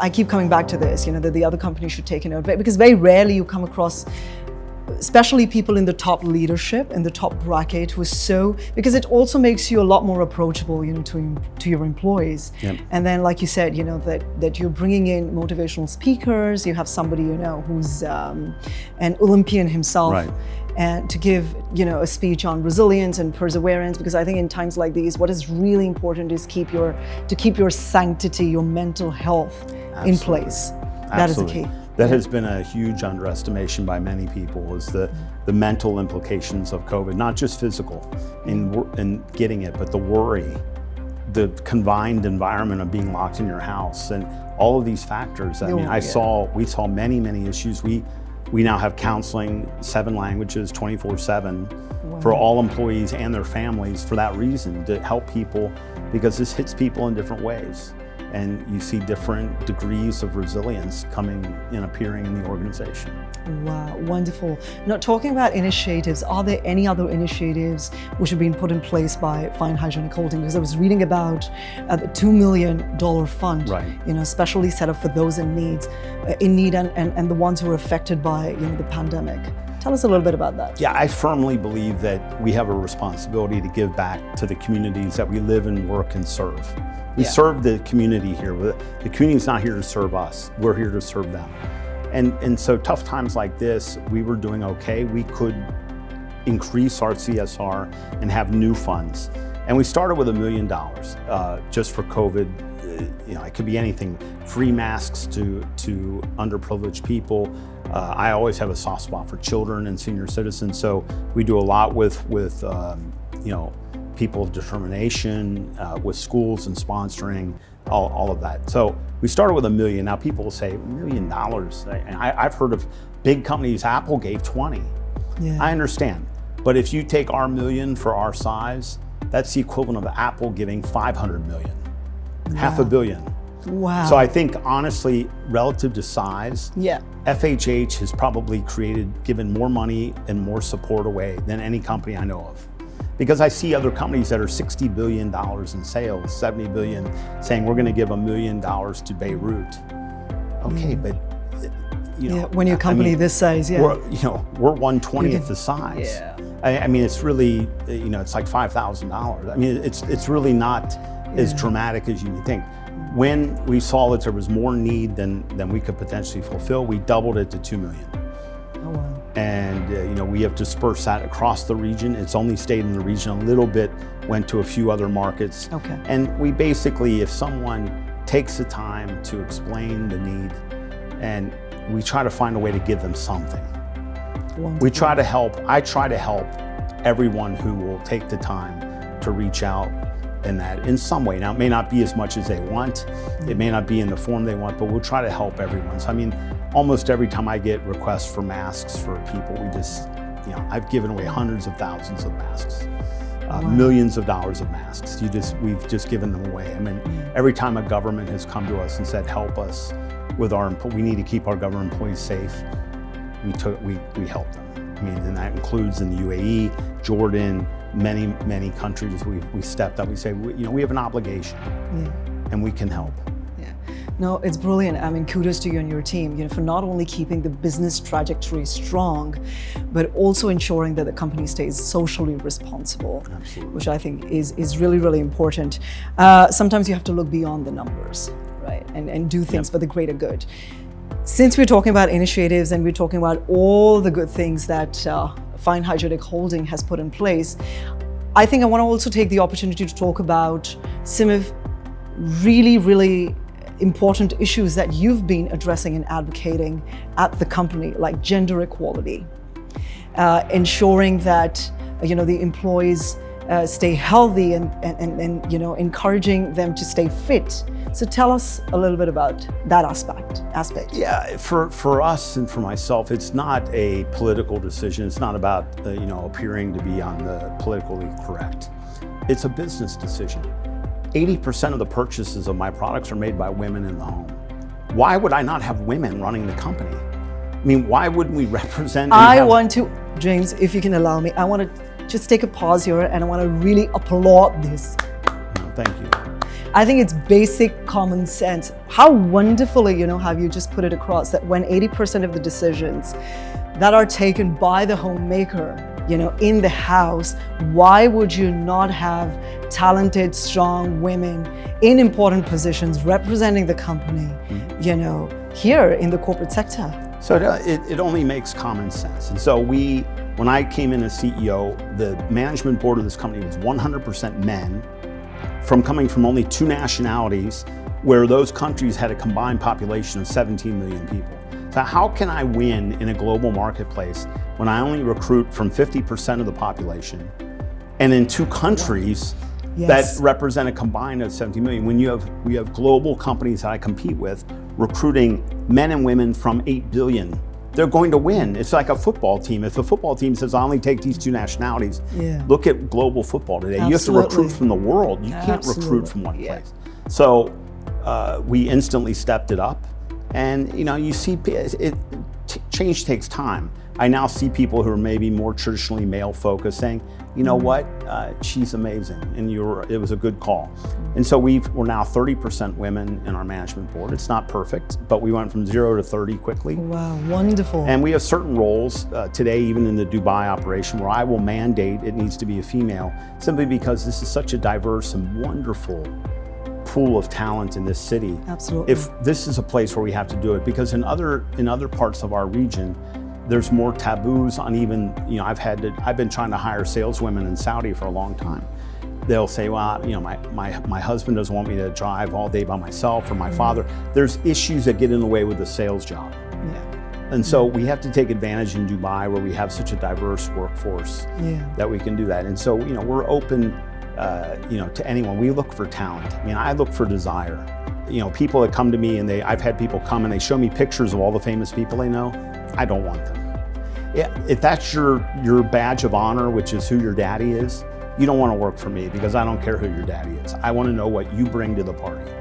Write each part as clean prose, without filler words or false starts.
I keep coming back to this, that the other company should take note, because very rarely you come across, especially people in the top leadership, in the top bracket, who is because it also makes you a lot more approachable, to your employees. Yep. And then, like you said, that you're bringing in motivational speakers. You have somebody, who's an Olympian himself. Right. And to give, a speech on resilience and perseverance, because I think in times like these, what is really important is to keep your sanctity, your mental health in place. That is the key. That has been a huge underestimation by many people, is the mental implications of COVID, not just physical in getting it, but the worry, the confined environment of being locked in your house, and all of these factors. We saw many issues. We now have counseling 7 languages, 24/7 for all employees and their families for that reason, to help people, because this hits people in different ways. And you see different degrees of resilience appearing in the organization. Wow, wonderful. Now, talking about initiatives, are there any other initiatives which have been put in place by Fine Hygienic Holding? Because I was reading about the $2 million fund, right. Specially set up for those in need and the ones who are affected by the pandemic. Tell us a little bit about that. Yeah, I firmly believe that we have a responsibility to give back to the communities that we live and work and serve. We serve the community here. The community's not here to serve us. We're here to serve them. And so tough times like this, we were doing okay. We could increase our CSR and have new funds. And we started with $1 million just for COVID. It could be anything, free masks to underprivileged people. I always have a soft spot for children and senior citizens. So we do a lot with people of determination, with schools and sponsoring, all of that. So we started with $1 million. Now people will say, $1 million. I've heard of big companies, Apple gave 20. Yeah. I understand. But if you take our $1 million for our size, that's the equivalent of Apple giving $500 million, $500 million. Wow. So I think honestly, relative to size, yeah, FHH has probably given more money and more support away than any company I know of. Because I see other companies that are $60 billion in sales, $70 billion, saying we're going to give $1 million to Beirut. Okay, but when you're a company this size, we're 1/20th the size. Yeah. It's really, it's like $5,000. It's really not as dramatic as you would think. When we saw that there was more need than we could potentially fulfill, we doubled it to $2 million. Oh, wow. And we have dispersed that across the region. It's only stayed in the region a little bit, went to a few other markets. Okay. And we basically, if someone takes the time to explain the need, and we try to find a way to give them something. Wonderful. I try to help everyone who will take the time to reach out in some way. Now, it may not be as much as they want. It may not be in the form they want, but we'll try to help everyone. So, almost every time I get requests for masks for people, I've given away hundreds of thousands of masks, millions of dollars of masks. We've just given them away. Every time a government has come to us and said, help us with we need to keep our government employees safe, we help them. And that includes in the UAE, Jordan, many countries. We stepped up. We say, we have an obligation, and we can help. Yeah, no, it's brilliant. Kudos to you and your team, for not only keeping the business trajectory strong, but also ensuring that the company stays socially responsible. Absolutely. Which I think is really, really important. Sometimes you have to look beyond the numbers, right, and do things for the greater good. Since we're talking about initiatives and we're talking about all the good things that Fine Hygienic Holding has put in place, I think I want to also take the opportunity to talk about some of really, really important issues that you've been addressing and advocating at the company, like gender equality, ensuring that the employees stay healthy and encouraging them to stay fit. So tell us a little bit about that aspect. Yeah, for us and for myself, it's not a political decision. It's not about appearing to be on the politically correct. It's a business decision. 80% of the purchases of my products are made by women in the home. Why would I not have women running the company? Why wouldn't we represent? James, if you can allow me, I want to just take a pause here and I want to really applaud this. No, thank you. I think it's basic common sense. How wonderfully, have you just put it across that when 80% of the decisions that are taken by the homemaker, in the house, why would you not have talented, strong women in important positions representing the company, here in the corporate sector? So it only makes common sense. And so when I came in as CEO, the management board of this company was 100% men, coming from only 2 nationalities, where those countries had a combined population of 17 million people. So how can I win in a global marketplace when I only recruit from 50% of the population, and in 2 countries that represent a combined of 17 million? When we have global companies that I compete with recruiting men and women from 8 billion, they're going to win. It's like a football team. If a football team says, I only take these 2 nationalities, look at global football today. Absolutely. You have to recruit from the world. You can't recruit from one place. So we instantly stepped it up. And you see, change takes time. I now see people who are maybe more traditionally male focused saying, you know what, she's amazing, and it was a good call. And so we're now 30% women in our management board. It's not perfect, but we went from 0 to 30 quickly. Wow, wonderful. And we have certain roles today, even in the Dubai operation, where I will mandate it needs to be a female, simply because this is such a diverse and wonderful pool of talent in this city. Absolutely. If this is a place where we have to do it, because in other parts of our region, there's more taboos on even, I've been trying to hire saleswomen in Saudi for a long time. They'll say, well, my husband doesn't want me to drive all day by myself, or my father. There's issues that get in the way with the sales job. And so we have to take advantage in Dubai, where we have such a diverse workforce, that we can do that. And so, we're open to anyone. We look for talent. I look for desire. People that come to me, and I've had people come and they show me pictures of all the famous people they know. I don't want them. If that's your badge of honor, which is who your daddy is, you don't want to work for me, because I don't care who your daddy is. I want to know what you bring to the party.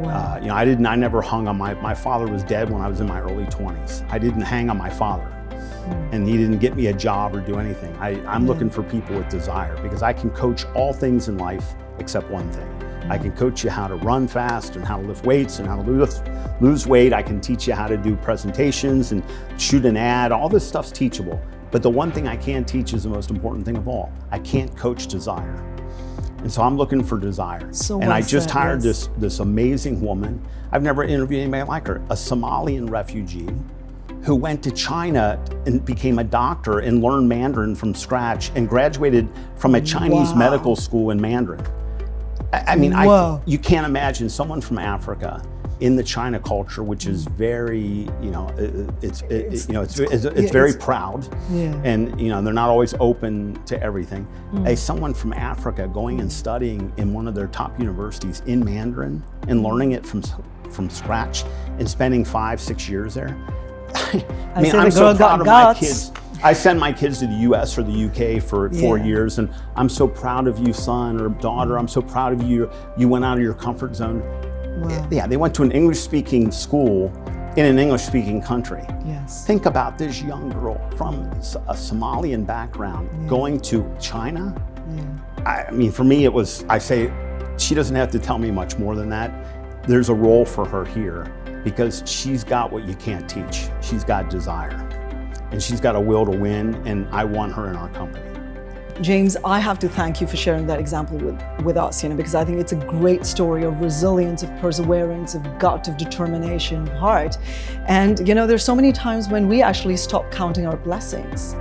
Wow. I never hung on my father was dead when I was in my early 20s. I didn't hang on my father. And he didn't get me a job or do anything. I'm looking for people with desire, because I can coach all things in life except one thing. I can coach you how to run fast, and how to lift weights, and how to lose weight. I can teach you how to do presentations and shoot an ad. All this stuff's teachable. But the one thing I can't teach is the most important thing of all. I can't coach desire. And so I'm looking for desire. And I just hired this amazing woman. I've never interviewed anybody like her, a Somalian refugee who went to China and became a doctor and learned Mandarin from scratch, and graduated from a Chinese medical school in Mandarin. You can't imagine someone from Africa in the China culture, which is very, it's very proud, and they're not always open to everything. Someone from Africa going and studying in one of their top universities in Mandarin and learning it from scratch, and spending 5-6 years there. I'm so proud of my kids. I send my kids to the US or the UK for 4 years, and I'm so proud of you, son or daughter. I'm so proud of you. You went out of your comfort zone. Wow. Yeah, they went to an English-speaking school in an English-speaking country. Yes. Think about this young girl from a Somalian background going to China. For me, I say, she doesn't have to tell me much more than that. There's a role for her here, because she's got what you can't teach. She's got desire, and she's got a will to win, and I want her in our company. James, I have to thank you for sharing that example with us, because I think it's a great story of resilience, of perseverance, of gut, of determination, of heart. And there's so many times when we actually stop counting our blessings.